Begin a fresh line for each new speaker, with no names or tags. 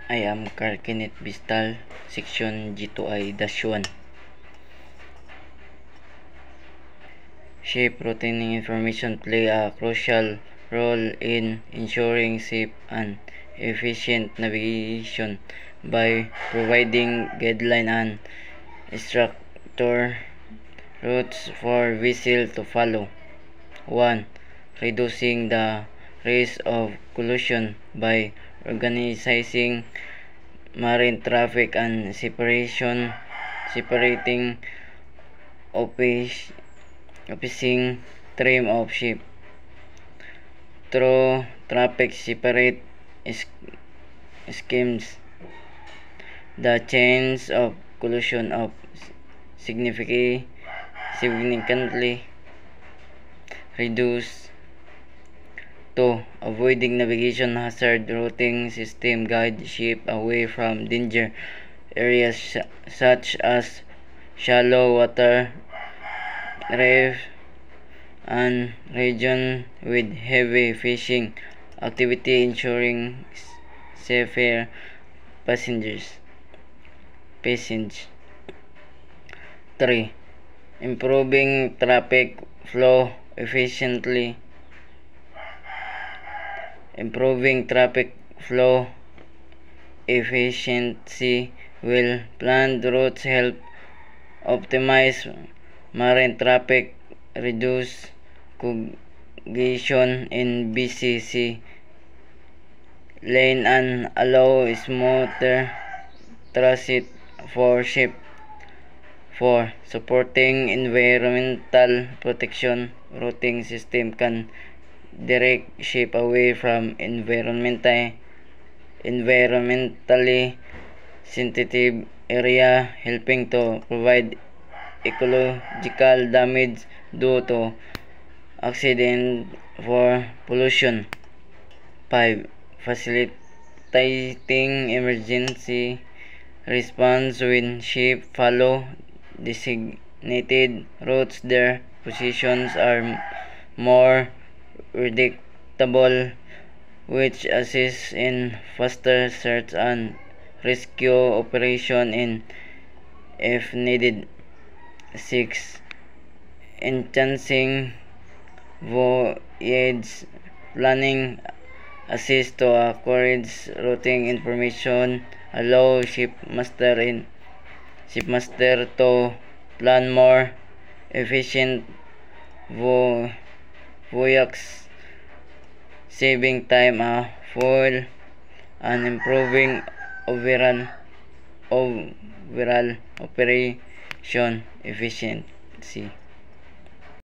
I am Kenneth Bistal, Section G2I-1. Ship routing information play a crucial role in ensuring safe and efficient navigation by providing guideline and structure routes for vessels to follow. 1. Reducing the risk of collision by organizing marine traffic and separating opposing stream of ship through traffic separate schemes. The chance of collision of significantly reduced. 2. Avoiding navigation hazard routing system guide ship away from danger areas such as shallow water, reef, and region with heavy fishing activity, ensuring safer passage. 3. Improving traffic flow efficiently. Improving traffic flow efficiency will planned routes help optimize marine traffic, reduce congestion in BCC lane, and allow smoother transit for ship. 4. Supporting environmental protection routing system can direct ship away from environmentally sensitive area, helping to provide ecological damage due to accident for pollution. 5. Facilitating emergency response when ship follow designated routes. Their positions are more predictable, which assists in faster search and rescue operation if needed. 6. Enhancing voyage planning assist to accurate routing information, allow shipmaster to plan more efficient voyages, saving time, fuel, and improving overall operation efficiency.